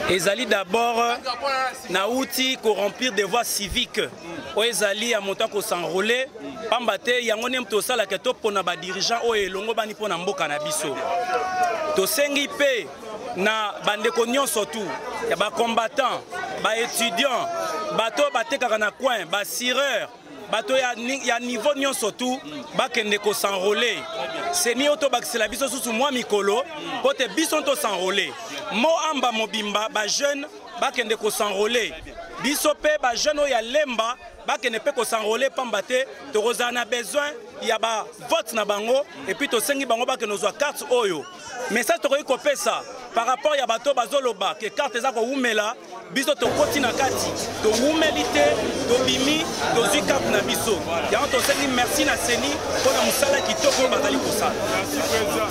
Ezali d'abord nauti ko remplir des voies civiques. O ezali a montant ko s'enrôler. Pambate yango nem to sala ke to pona ba dirigeant o elongo bani pona mboka na biso. To sengi pe na bandeko nyonso tu ya ba combattants, ba étudiants, bato batekaka na coin, ba sireur, bato ya niveau nyonso tu bakende ko s'enrôler. Seni oto bakisela biso susu mwa mikolo pote biso to s'enrôler. Mo amba mobimba ba jeune bakende ko s'enrôler. Biso pe ba jeune o ya lemba bakende pe ko s'enrôler pambate to rozana besoin ya ba vote na bango et puis to sengi bango bakende zo carte oyo. Mais ça to ko pesa par rapport ya bato bazoloba que carte za ko umela biso to koti na kati to umelite to bimi to zi carte na biso. Ya to sengi merci na seni pona musala kitoko bazali ko sala. Merci président.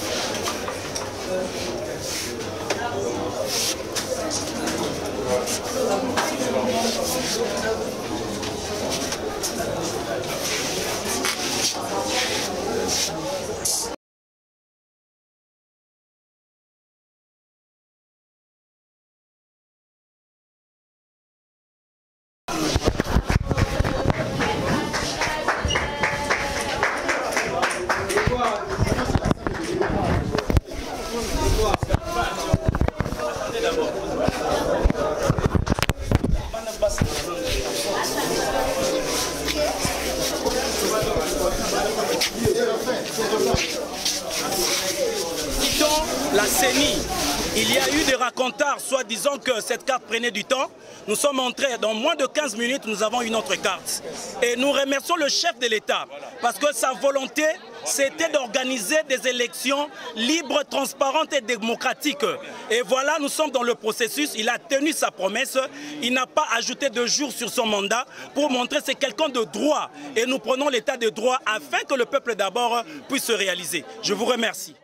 La CENI, il y a eu des racontards, soit disant que cette carte prenait du temps. Nous sommes entrés, dans moins de 15 minutes, nous avons une autre carte. Et nous remercions le chef de l'État, parce que sa volonté, c'était d'organiser des élections libres, transparentes et démocratiques. Et voilà, nous sommes dans le processus. Il a tenu sa promesse. Il n'a pas ajouté de jours sur son mandat pour montrer que c'est quelqu'un de droit. Et nous prenons l'état de droit afin que le peuple d'abord puisse se réaliser. Je vous remercie.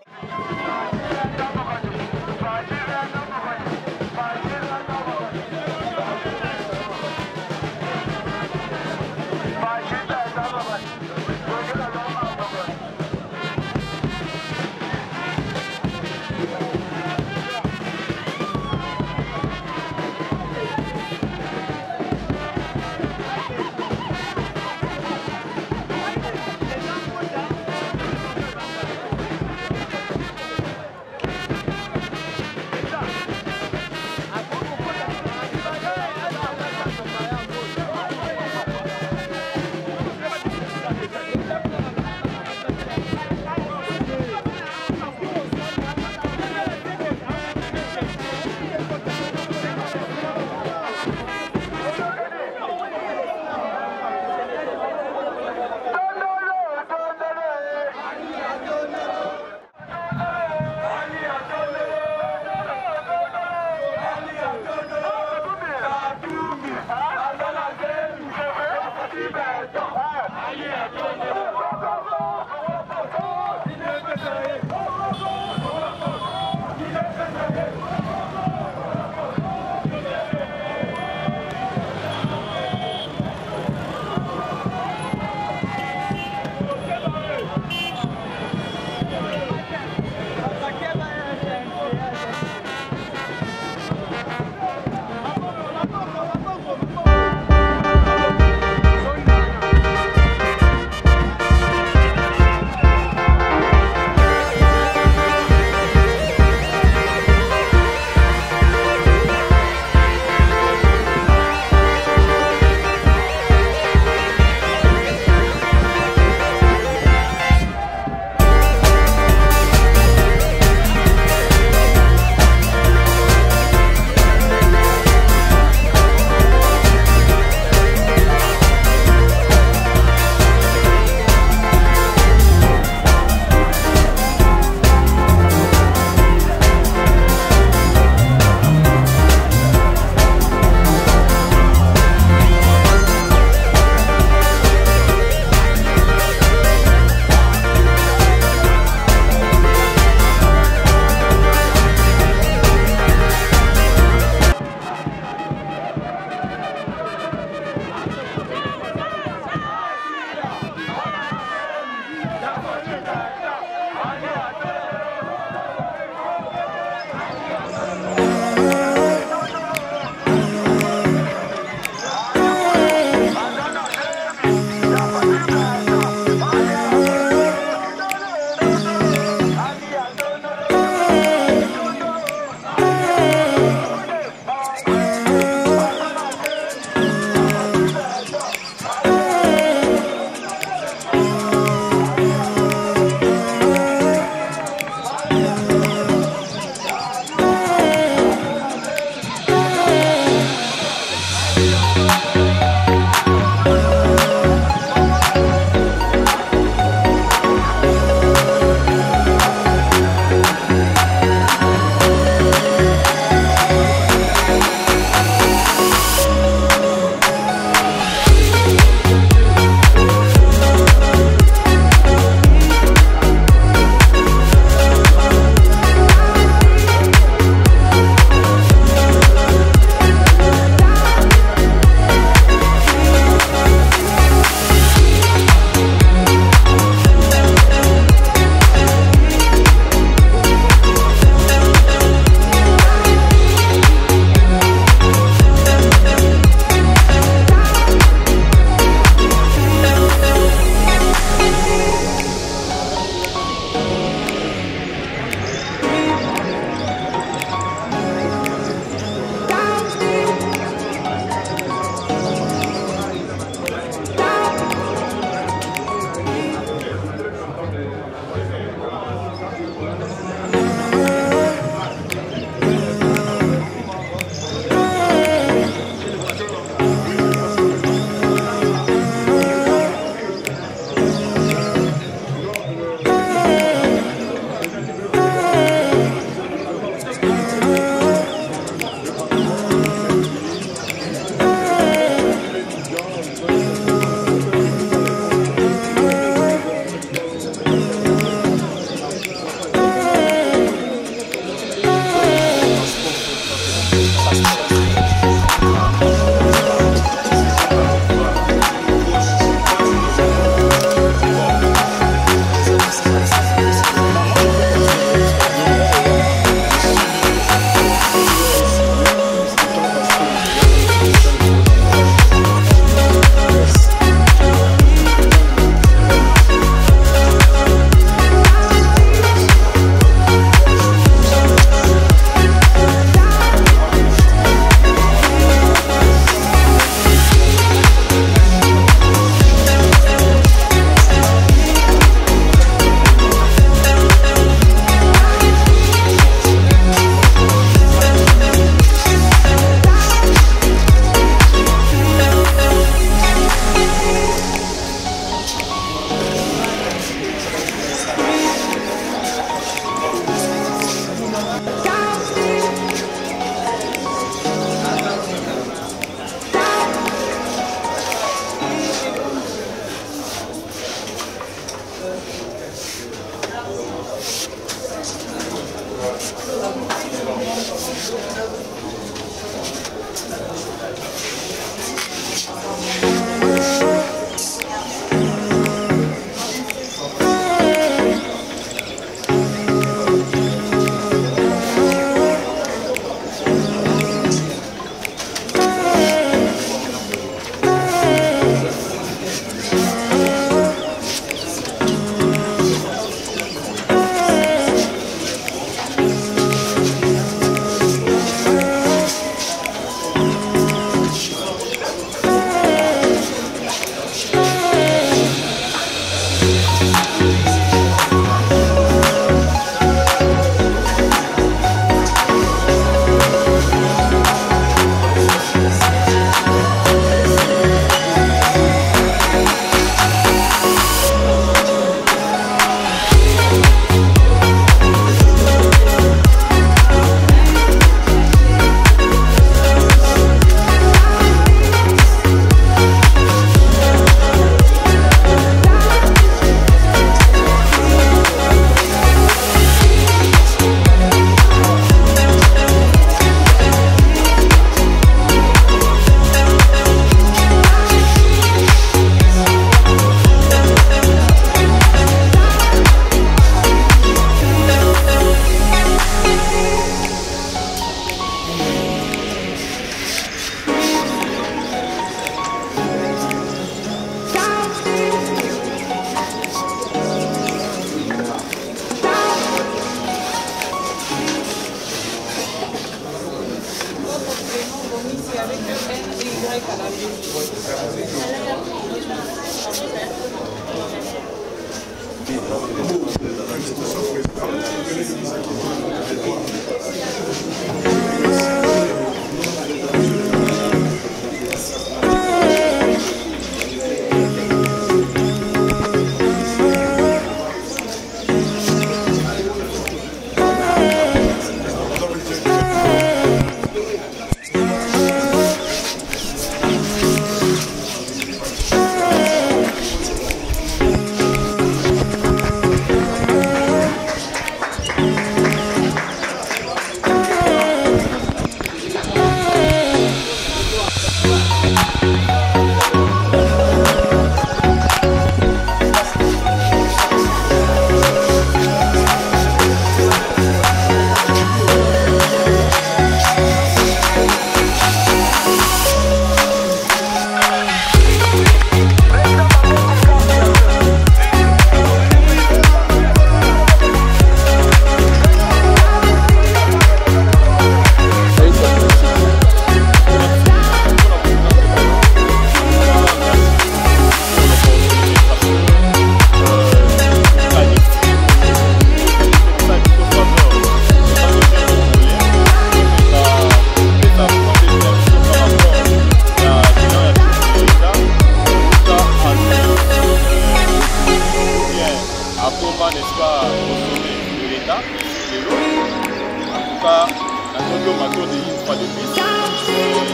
avec le N et Y à la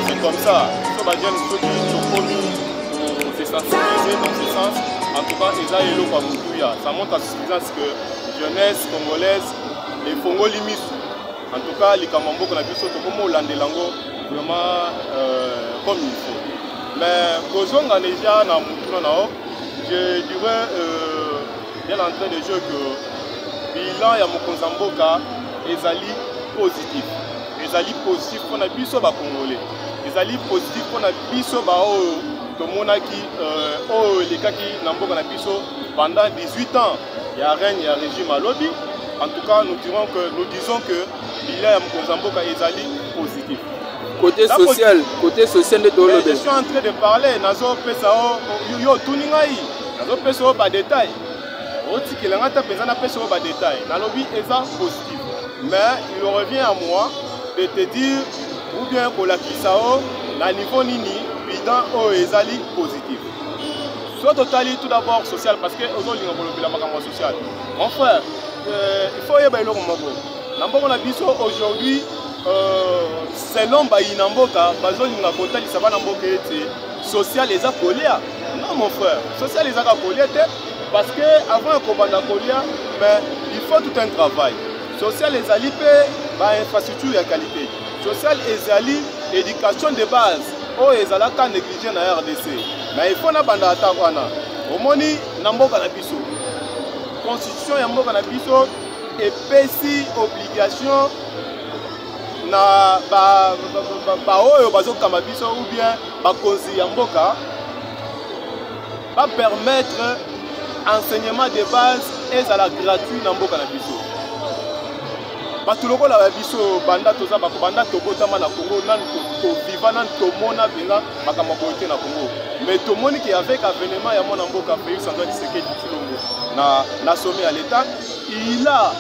C'est comme ça. On va dire ceux qui sont connus pour se sensibiliser dans ce sens. En tout cas, ça montre à suffisance que la jeunesse congolaise, les Fongo limites, en tout cas, les Kamambo qu'on a vu surtout comme Hollande Lango, vraiment comme il faut. Mais Gozong a déjà dans mon je dirais bien l'entrée de jeu que bilan ya Mokonzamboka ezali positif. Ezali positif pour na biso ba Congolais. Ezali positif pour na biso ba o tomonaki o lekaki na mboka na biso pendant 18 ans. Il y a règne, il y a régime à lobby. En tout cas, nous disons que bilan ya Mokonzamboka ezali positif. Côté social de Dolo. Je suis en train de parler nazo pesa yo tuningai. Nazo pesa ba détail. Otiki la ngata pesa na pesa ba détail. Na lobby eza positif. Mais il revient à moi de te dire ou bien pour la kisao na niveau nini bilan o ezali positif. Soit totali tout d'abord social parce que aujourd'hui on va la makambo social. Mon frère, il faut y bailo moko. Nambo na biso aujourd'hui selon Bainamboka, bazolinga kotali saba na mboka ete social eza kolia. Non mon frère, social eza kolia parce que avant kobanda kolia, mais il faut tout un travail. Social ezali pe ba infrastructure ya qualité. Social ezali éducation de base. O ezalaka négligé na RDC. Mais il faut na banda atakwana. Omoni na mboka na biso. Constitution ya mboka na biso epesi obligation na ba oyo bazokamba biso ou bien bakonzi ya mboka va permettre enseignement de base ezala gratuit na mboka na biso. Bato lokola ba biso banda toza banda tobotama na Congo nan to vivant nan to mona benga makambo bote na Congo. Mais to moni qui avec avènement ya mona mboka Félix Antoine Tshisekedi Tshilombo na sommet à l'état, il a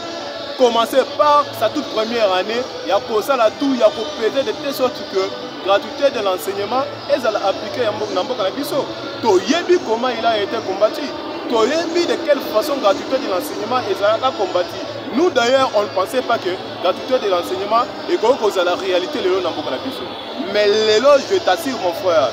commencé par sa toute première année, il a posé la tour, il a proposé de telle sorte que gratuité de l'enseignement est appliquée à Mboka na biso. To yebi comment il a été combattu. To yebi de quelle façon gratuité de l'enseignement est combattu. Nous d'ailleurs on ne pensait pas que gratuité de l'enseignement est cause à la réalité le Mboka na biso. Mais lelo je t'assure mon frère,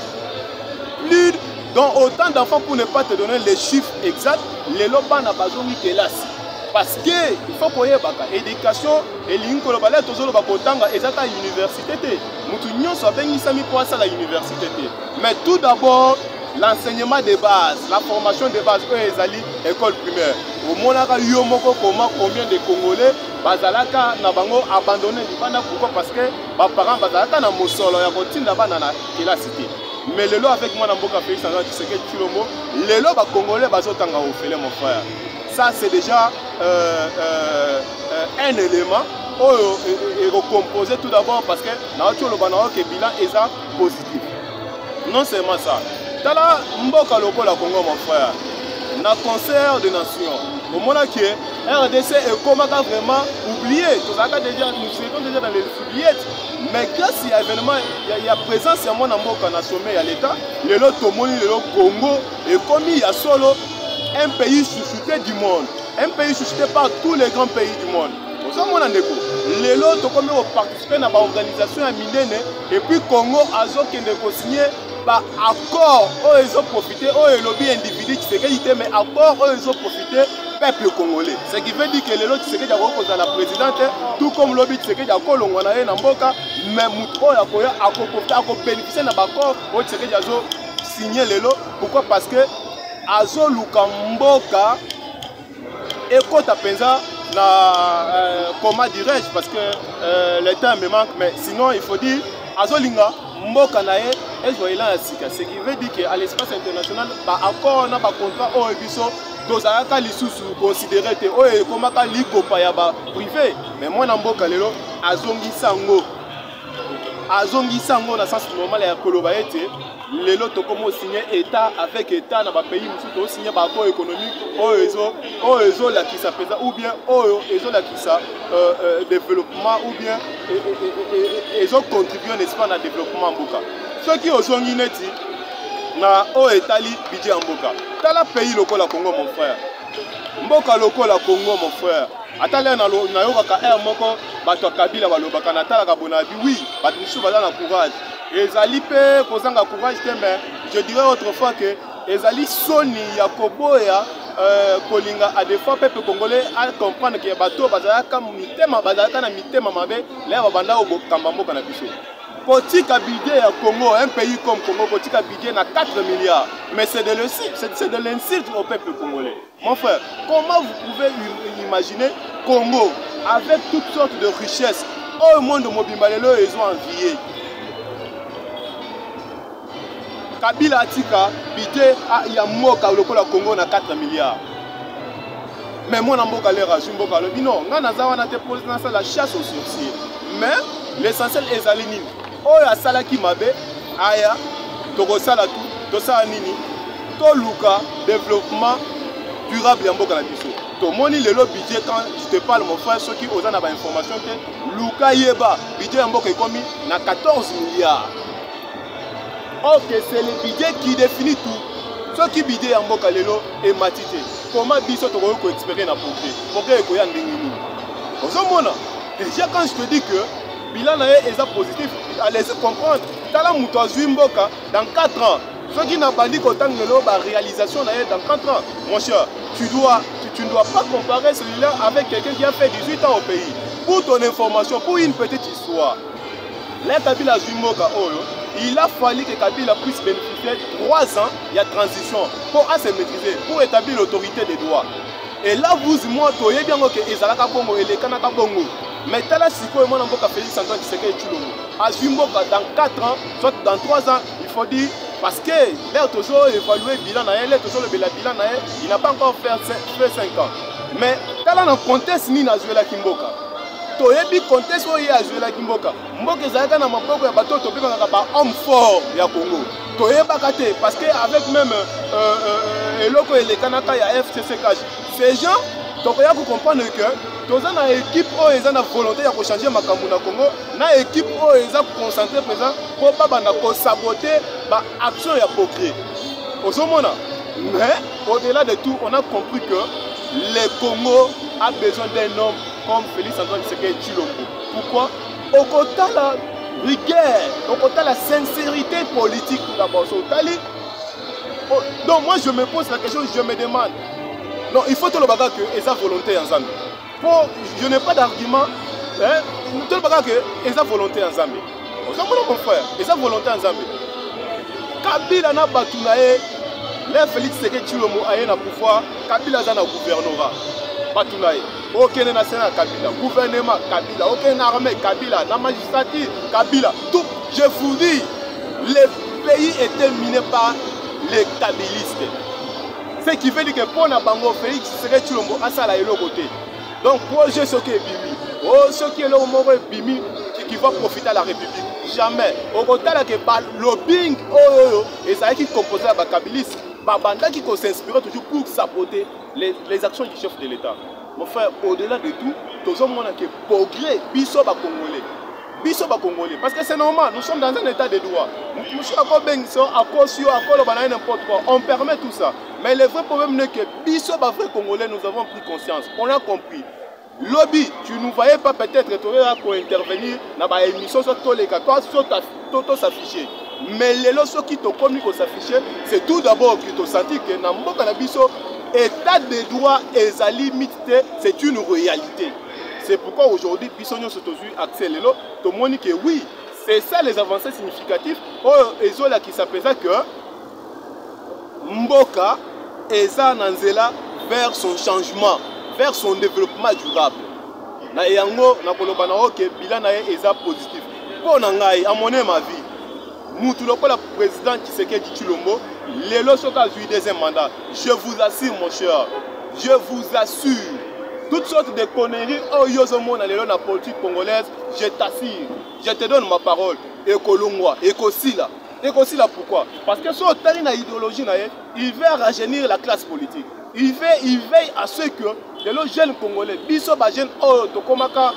plus dans autant d'enfants pour ne pas te donner les chiffres exacts, lelo bana bazongi kelasi. Parce que il faut qu'on ait l'éducation et l'incolobale toujours le bakotanga ezata université te. Mutu nyonso abengi sami pour ça la université te. Mais tout d'abord l'enseignement de base, la formation de base ezali école primaire. Au monaka yo moko combien de Congolais bazalaka na bango abandonné libanda pourquoi parce que ba parents bazalaka na mosolo ya kotinda bana na kelasi te. Mais lelo avec moi na mboka Félix Antoine Tshisekedi Tshilombo, lelo ba Congolais bazotanga ofele mon frère. Ça c'est déjà un élément est recomposé tout d'abord parce que le bilan est positif. Non seulement ça. Dans la Mboka Lokola Congo, mon frère, dans le concert des nations, au moment où RDC est vraiment oublié. Nous sommes déjà dans les oubliettes. Mais grâce à l'événement, il y a présence à mon Mboka dans le sommet à l'État, le Congo est commis à solo un pays chouchouté du monde. Un pays chouchouté par tous les grands pays du monde. Les lots ont participé à l'organisation à Minene et puis Congo a signé par accord où ils ont profité, où les lobbies individus qui se mais accord où ils ont profité peuple congolais. Ce qui veut dire que les lots qui se la présidente, tout comme le lobby qui se mais Moutoya a bénéficié de l'accord où ils ont signé les lots. Pourquoi? Parce que Azo Lukamboka et Kota Penza comment dirais-je, parce que le temps me manque, mais sinon il faut dire Azolinga Mboka nae ezoila sika, ce qui veut dire qu'à l'espace international ba accord na ba contrat o ebiso dozaka lisusu considéré te o e komaka likopa ya ba privé, mais moi na Mboka lelo azongi sango na sens normal ya koloba ete lelo tokomo signé état avec état na ba pays mususu signé ba accord économique o ezo la qui s'appelle ou bien o ezo la qui ça développement ou bien ezo contribuer n'est-ce pas na développement Mboka. Ceux qui ozongi neti na o etali budget Mboka. Tala pays lokola Congo mon frère. Mboka lokola Congo mon frère. Atala na yoka ka moko bato Kabila balobaka na tala ka bonabi oui, bato musu baza na courage. Ezali pe kozanga courage te, mais je dirais autrefois que ezali soni ya koboya kolinga à des fois peuple congolais à comprendre que bato bazalaka na mitema mabe là babanda au kamba mboka na biso. Potika budget ya Congo, un pays comme Congo, potika budget na 4 milliards. Mais c'est de l'insulte au peuple congolais. Mon frère, comment vous pouvez imaginer Congo avec toutes sortes de richesses au monde de Mobimbalelo, ils ont envié. Kabila Atika, budget ya Moka lokola Congo na 4 milliards. Mais moi na Mboka lera Jumboka le non, nga nazawa na te pose na la chasse aux sorciers. Mais l'essentiel est alinine. Oyo asalaki mabe aya tokosala tout tosala nini toluka développement durable ya Mboka na biso. Tomoni lelo budget quand je te parle mon frère ceux qui osent na ba information que luka yeba budget ya Mboka ekomi na 14 milliards. Ok, c'est le budget qui définit tout. Ce qui budget ya Mboka lelo est matité. Comment biso toko ko expérimenter na progrès ekoya ndenge nini. Ozomona déjà quand je te dis que bilan est positif, allez-y comprendre. Tala Moutoua Mboka dans 4 ans. Ceux qui n'ont pas dit qu'autant de la réalisation dans 4 ans, mon cher, tu ne dois pas comparer celui-là avec quelqu'un qui a fait 18 ans au pays. Pour ton information, pour une petite histoire, là, Kabila Mboka, il a fallu que Kabila puisse bénéficier 3 ans de transition pour se maîtriser, pour établir l'autorité des droits. Et là, vous, moi, tu avez bien que Ezalaka Bongo et les Kanaka Bongo. Mais tala siko moi Mboka Félix Antoine Tshisekedi Tshilombo. Azumboka dans 4 ans, soit dans 3 ans, il faut dire parce que là toujours évaluer bilan na elle, toujours le bilan na elle, il n'a pas encore fait 5 ans. Mais tala dans contexte ni na Zuela Kimboka. Toyebi contexte où il y a Zuela Kimboka. Mboka ezalaka na maboko ya bato to bika ba homme fort ya Congo. Toyeba kate parce que avec même eloko et les Kanaka ya FCCK. Ces gens donc il faut comprendre que tous les équipes ont une volonté de changer ma Cameroun Congo, na équipe où ils ont concentré présent pour pas saboter l'action et procréer. Mais au-delà de tout, on a compris que le Congo a besoin d'un homme comme Félix Antoine Tshisekedi Tshilombo. Pourquoi? Au côté de la rigueur, au côté de la sincérité politique d'abord. Donc moi je me pose la question, je me demande. Non, il faut tout le bagage que esa volonté ensemble. Je n'ai pas d'argument. Tout le bagage que esa volonté ensemble. Vous savez mon frère, esa volonté ensemble. Kabila na batunae, les Félix Tshisekedi Tshilombo aye na pouvoir, Kabila za na gouvernorat. Batunae. Aucun national Kabila, gouvernement Kabila, aucun armée Kabila, la magistrature Kabila. Tout, je vous dis, le pays était miné par les kabilistes. Ce qui veut dire que pour Nabango, Félix Tshisekedi Tshilombo a ça là côté. Donc projet ce qui est bibi. oh ce qui est là au moment bimi qui va profiter à la République. Jamais. Au côté là que lobbying et ça qui composé à Bakabilis, Babanda qui s'inspire toujours pour saboter les actions du chef de l'État. Mon frère, au-delà de tout, tout le monde qui progrès, biso ba Congolais. Biso ba Congolais. Parce que c'est normal, nous sommes dans un état de droit. On permet tout ça. Mais le vrai problème est que biso ba vrai Congolais, nous avons pris conscience. On a compris. Lobby, tu ne voyais pas peut-être intervenir dans l'émission sur tous les cas, toi s'afficher. Mais les lois qui te communiquent s'afficher, c'est tout d'abord que tu as senti que dans le état de droit et sa limite, c'est une réalité. C'est pourquoi aujourd'hui, Bissonio se toujours accéléré. Tout le monde dit que oui, c'est ça les avancées significatives. Et là qui s'appelle que Mboka et ça Nanzela vers son changement, vers son développement durable. Na yango na kolobana que bilan est positif. Pour nangai à mon ma vie. Moutou le président Tshisekedi Tshilombo, l'élo soka eu deuxième mandat. Je vous assure mon cher, je vous assure. Toutes sortes de conneries, oh yozomo na l'élo na politique congolaise, je t'assure, je te donne ma parole. Ekolongwa, ekosila. Ekosila pourquoi? Parce que sur la idéologie, il veut rajeunir la classe politique. Il veille à ce que les jeunes congolais, biso ba jeunes oh tokomaka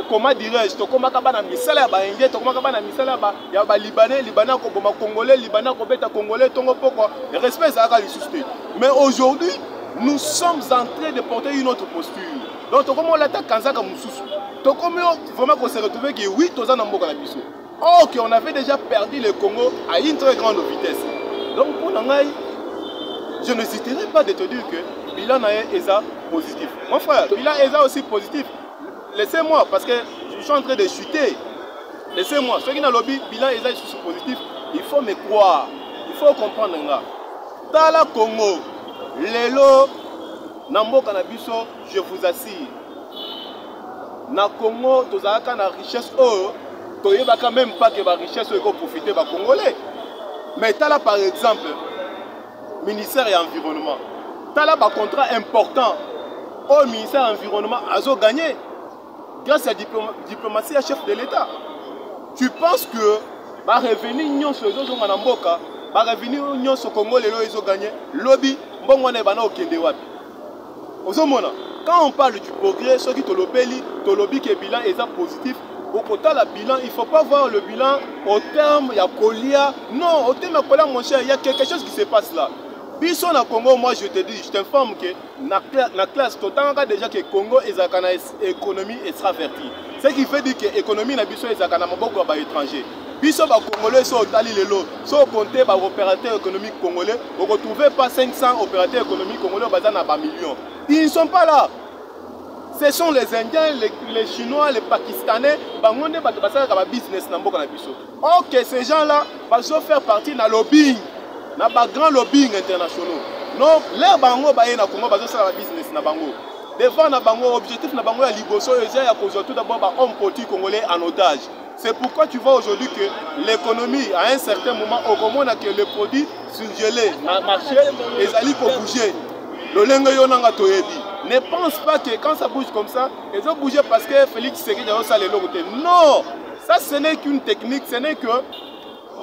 comment dirais-je, tokomaka bana misala ba indien, tokomaka bana misala ba ya ba libanais ko boma congolais, libanais ko beta congolais tongo pourquoi? Le respect ça a les susciter. Mais aujourd'hui, nous sommes en train de porter une autre posture. Donc comment on l'attaque kanzaka mususu. Tokomio vraiment qu'on se retrouve que oui, toza na mboka na biso. Or qu'on avait déjà perdu le Congo à une très grande vitesse. Donc pour nangai, je ne citerai pas de te dire que bilan est positif. Mon frère, bilan est aussi positif. Laissez-moi, parce que je suis en train de chuter. Laissez-moi. Ceux qui n'ont lobby, bilan est positif. Il faut me croire. Il faut comprendre. Dans la Congo, Lelo, Nambo Kanabiso, je vous assure. Na Congo, tu as une richesse. Tu n'as même pas que la richesse soit profiter des Congolais. Mais tu as là, par exemple, ministère et environnement. Tu as là un contrat important au ministère de l'environnement à gagné grâce à la diplomatie à chef de l'État. Tu penses que va revenir sur les autres Manamboka, va revenir sur le Congo, les ils ont gagné. Lobby, bon, on est au Kendewapi. Quand on parle du progrès, ceux qui te lobby qui est bilan est positif. Au côté la bilan, il ne faut pas voir le bilan au terme, il y a Kolia. Non, au terme de Kolia, mon cher, il y a quelque chose qui se passe là. Bisson au Congo, moi je te dis, je t'informe que la classe, tu as déjà que le Congo est une économie extravertie. Ce qui fait dire que l'économie na Bisson est un étranger. Bisson au Congolais sont au Tali Lelo, sont au compté par opérateurs économiques congolais, vous ne retrouvez pas 500 opérateurs économiques congolais basés dans millions. Ils ne sont pas là. Ce sont les Indiens, les Chinois, les Pakistanais, qui business. Ok, ces gens-là vont faire partie d'un lobbying, d'un grand lobbying international. Donc, les Bango, ils vont faire business. Devant l'objectif, c'est tout d'abord homme politique congolais en otage. C'est pourquoi tu vois aujourd'hui que l'économie, à un certain moment, au moment où les produits surgelés dans le marché, ils allaient bouger. Ne pense pas que quand ça bouge comme ça, ils ont bougé parce que Félix Tshisekedi a osé les logoter. Non, ça ce n'est qu'une technique, ce n'est que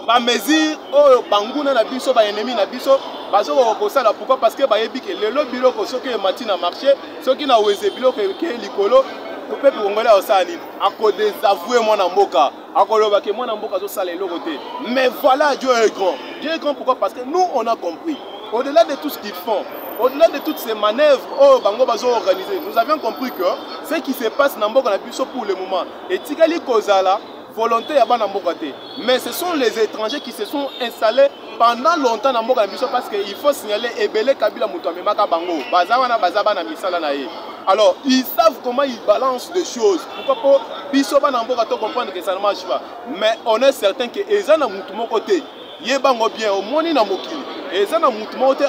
la mesure où Bangouna na biso, ba ennemi na biso, bazo ko ça là pourquoi parce que ba yebi que le bilo ko ceux qui mati na marché, ceux qui na weze bilo que likolo, le peuple congolais a ça ali. A ko désavouer moi na mboka, a ko loba que moi na mboka zo ça les logoter. Mais voilà, Dieu est grand. Dieu est grand pourquoi? Parce que nous on a compris. Au-delà de tout ce qu'ils font, au-delà de toutes ces manœuvres organisées, nous avions compris que ce qui se passe dans Mboka pour le moment est Tigali Kozala, volonté à Banambokaté. Mais ce sont les étrangers qui se sont installés pendant longtemps dans Mboka parce qu'il faut signaler Ebele Kabila Moutoame Maka Bango, Bazawana Bazabana Misala Naye. Alors, ils savent comment ils balancent des choses. Pourquoi pas Bisoba Namboka comprendre que ça ne marche pas. Mais on est certain que Ezana Moutomo côté, Yebango bien, au moins na Mokili. Et ça n'a pas été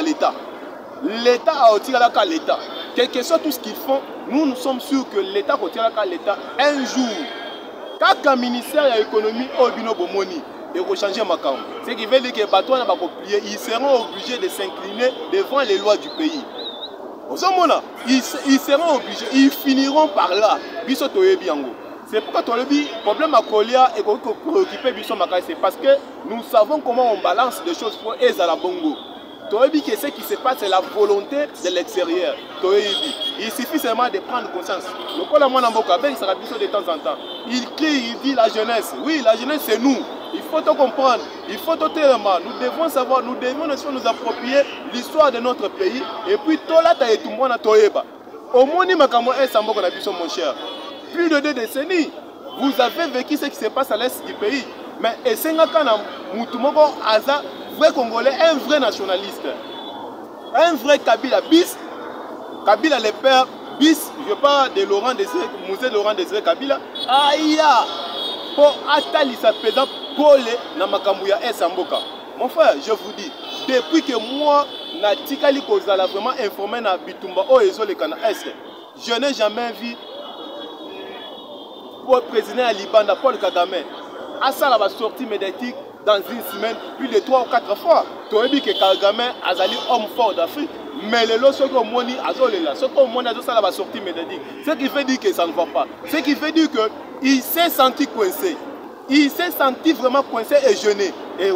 l'État. L'État a retiré l'État. Quel que soit tout ce qu'ils font, nous sommes sûrs que l'État retire l'État un jour. Quand le ministère de l'économie au Bino Bomoni et changer ma camp, ce qui veut dire que les bateaux ils seront obligés de s'incliner devant les lois du pays. Ils seront obligés, ils finiront par là. C'est pourquoi le problème à Kolia est préoccupé, c'est parce que nous savons comment on balance des choses pour Ezala Bongo. Que ce qui se passe, c'est la volonté de l'extérieur. Il suffit seulement de prendre conscience. Le il sera de temps en temps. Il crie, il dit la jeunesse. Oui, la jeunesse, c'est nous. Il faut tout comprendre. Il faut tout tellement. Nous devons savoir, nous devons nous approprier l'histoire de notre pays. Et puis, au moins, mon cher. Plus de 2 décennies, vous avez vécu ce qui se passe à l'est du pays. Mais vrai Congolais, un vrai nationaliste, un vrai Kabila, bis, Kabila le père, bis, je parle de Laurent Désiré, Musée Laurent Désiré Kabila, aïe, pour Atali sa pesant Pole na Makambuya et Samboka. Mon frère, je vous dis, depuis que moi, Natikali Kozala vraiment informé na Bitumba, oh, je n'ai jamais vu pour le président à Libanda, Paul Kagame, à ça la sortie médiatique dans une semaine, plus de 3 ou 4 fois. Tu as dit que Kagame a été homme fort d'Afrique, mais le lot, ce qu'on m'a dit, ce qu'on m'a dit, ça la sortie médiatique. Ce qui fait dire que ça ne va pas. Ce qui fait dire qu'il s'est senti coincé. Il s'est senti vraiment coincé et gêné. Et